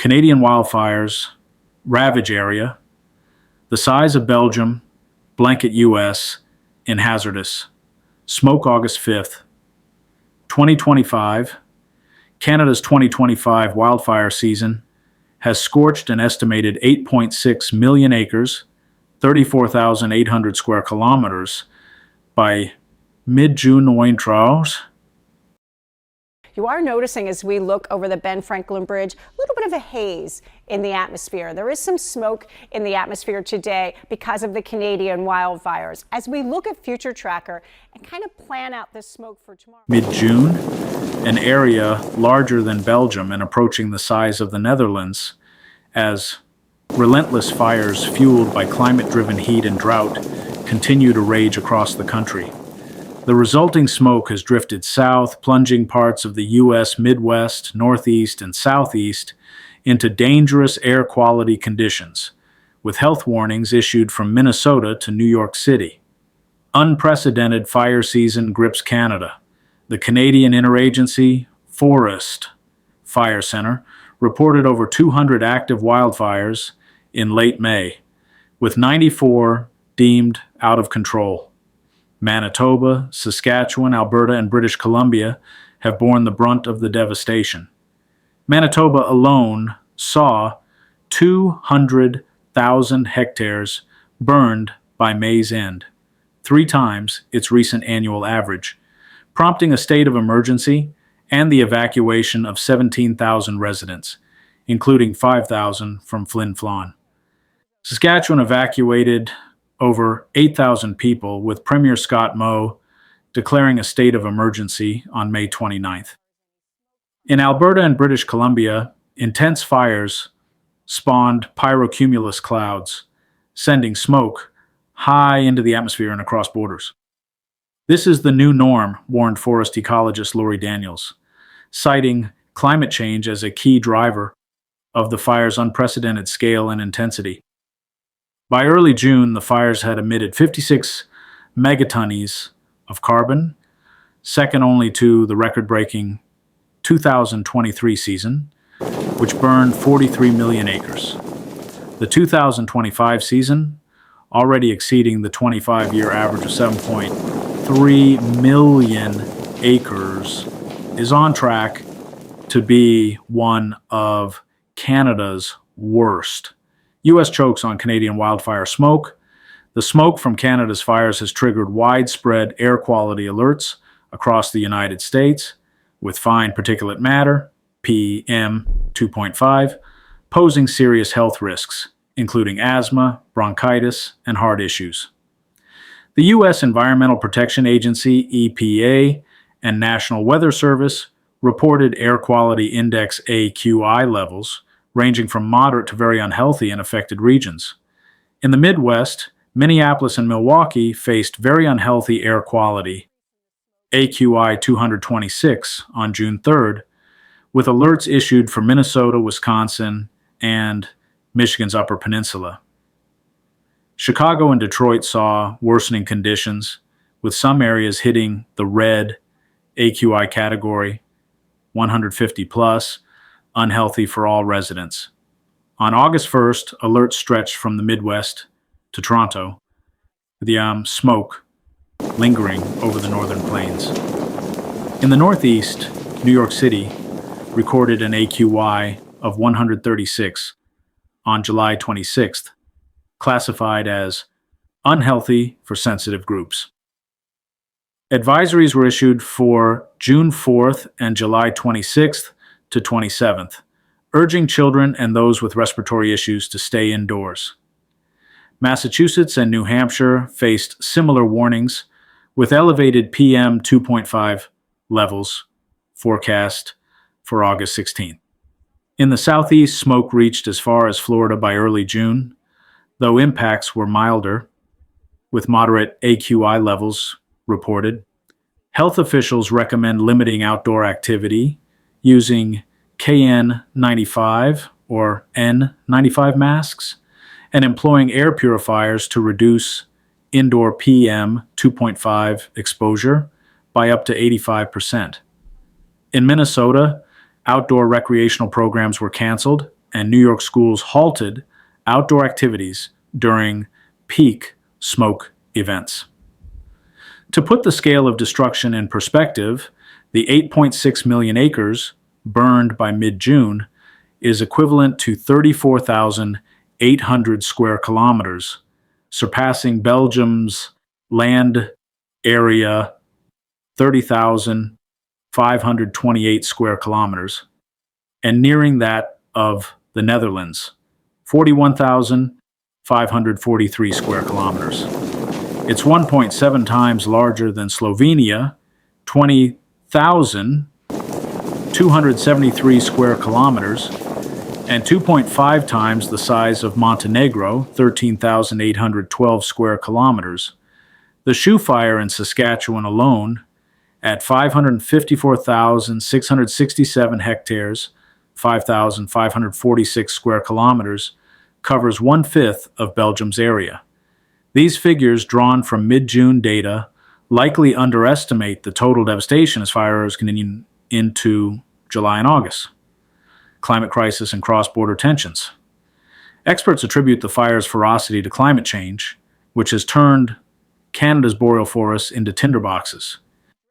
Canadian wildfires ravage area, the size of Belgium, blanket US in hazardous. Smoke August 5th. 2025. Canada's 2025 wildfire season has scorched an estimated 8.6 million acres, 34,800 square kilometers, by mid-June. You are noticing as we look over the Ben Franklin Bridge, a little bit of a haze in the atmosphere. There is some smoke in the atmosphere today because of the Canadian wildfires. As we look at Future Tracker and kind of plan out this smoke for tomorrow. Mid-June, an area larger than Belgium and approaching the size of the Netherlands, as relentless fires fueled by climate-driven heat and drought continue to rage across the country. The resulting smoke has drifted south, plunging parts of the U.S. Midwest, Northeast, and Southeast into dangerous air quality conditions, with health warnings issued from Minnesota to New York City. Unprecedented fire season grips Canada. The Canadian Interagency Forest Fire Center reported over 200 active wildfires in late May, with 94 deemed out of control. Manitoba, Saskatchewan, Alberta, and British Columbia have borne the brunt of the devastation. Manitoba alone saw 200,000 hectares burned by May's end, 3 times its recent annual average, prompting a state of emergency and the evacuation of 17,000 residents, including 5,000 from Flin Flon. Saskatchewan evacuated over 8,000 people, with Premier Scott Moe declaring a state of emergency on May 29th. In Alberta and British Columbia, intense fires spawned pyrocumulus clouds, sending smoke high into the atmosphere and across borders. This is the new norm, warned forest ecologist Lori Daniels, citing climate change as a key driver of the fire's unprecedented scale and intensity. By early June, the fires had emitted 56 megatonnes of carbon, second only to the record-breaking 2023 season, which burned 43 million acres. The 2025 season, already exceeding the 25-year average of 7.3 million acres, is on track to be one of Canada's worst. U.S. chokes on Canadian wildfire smoke. The smoke from Canada's fires has triggered widespread air quality alerts across the United States, with fine particulate matter, PM 2.5, posing serious health risks, including asthma, bronchitis, and heart issues. The U.S. Environmental Protection Agency, EPA, and National Weather Service reported Air Quality Index AQI levels ranging from moderate to very unhealthy in affected regions. In the Midwest, Minneapolis and Milwaukee faced very unhealthy air quality, AQI 226, on June 3rd, with alerts issued for Minnesota, Wisconsin, and Michigan's Upper Peninsula. Chicago and Detroit saw worsening conditions, with some areas hitting the red AQI category, 150 plus, unhealthy for all residents. On August 1st, alerts stretched from the Midwest to Toronto, with the smoke lingering over the northern plains. In the Northeast, New York City recorded an AQI of 136 on July 26th, classified as unhealthy for sensitive groups. Advisories were issued for June 4th and July 26th to 27th, urging children and those with respiratory issues to stay indoors. Massachusetts and New Hampshire faced similar warnings, with elevated PM 2.5 levels forecast for August 16th. In the Southeast, smoke reached as far as Florida by early June, though impacts were milder, with moderate AQI levels reported. Health officials recommend limiting outdoor activity using KN95 or N95 masks and employing air purifiers to reduce indoor PM 2.5 exposure by up to 85%. In Minnesota, outdoor recreational programs were canceled and New York schools halted outdoor activities during peak smoke events. To put the scale of destruction in perspective, the 8.6 million acres burned by mid-June is equivalent to 34,800 square kilometers, surpassing Belgium's land area 30,528 square kilometers, and nearing that of the Netherlands, 41,543 square kilometers. It's 1.7 times larger than Slovenia, 20,273 square kilometers, and 2.5 times the size of Montenegro, 13,812 square kilometers. The Shoe Fire in Saskatchewan alone, at 554,667 hectares, 5,546 square kilometers, covers 1/5 of Belgium's area. These figures, drawn from mid-June data, likely underestimate the total devastation as fires continue into July and August. Climate crisis and cross-border tensions. Experts attribute the fire's ferocity to climate change, which has turned Canada's boreal forests into tinderboxes.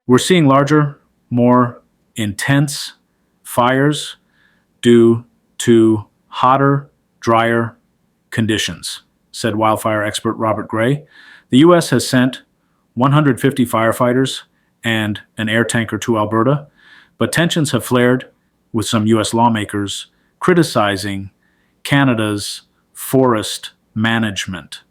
We're seeing larger, more intense fires due to hotter, drier conditions, said wildfire expert Robert Gray. The U.S. has sent 150 firefighters and an air tanker to Alberta, but tensions have flared, with some U.S. lawmakers criticizing Canada's forest management.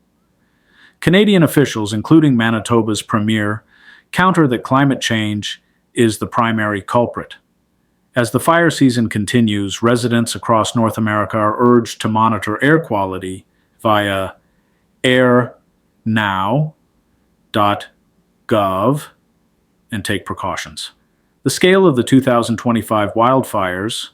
Canadian officials, including Manitoba's premier, counter that climate change is the primary culprit. As the fire season continues, residents across North America are urged to monitor air quality via airnow.gov and take precautions. The scale of the 2025 wildfires,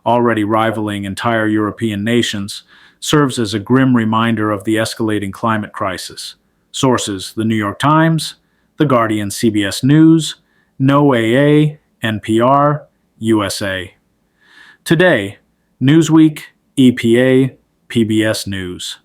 already rivaling entire European nations, serves as a grim reminder of the escalating climate crisis. Sources: The New York Times, The Guardian, CBS News, NOAA, NPR, USA. Today, Newsweek, EPA, PBS News.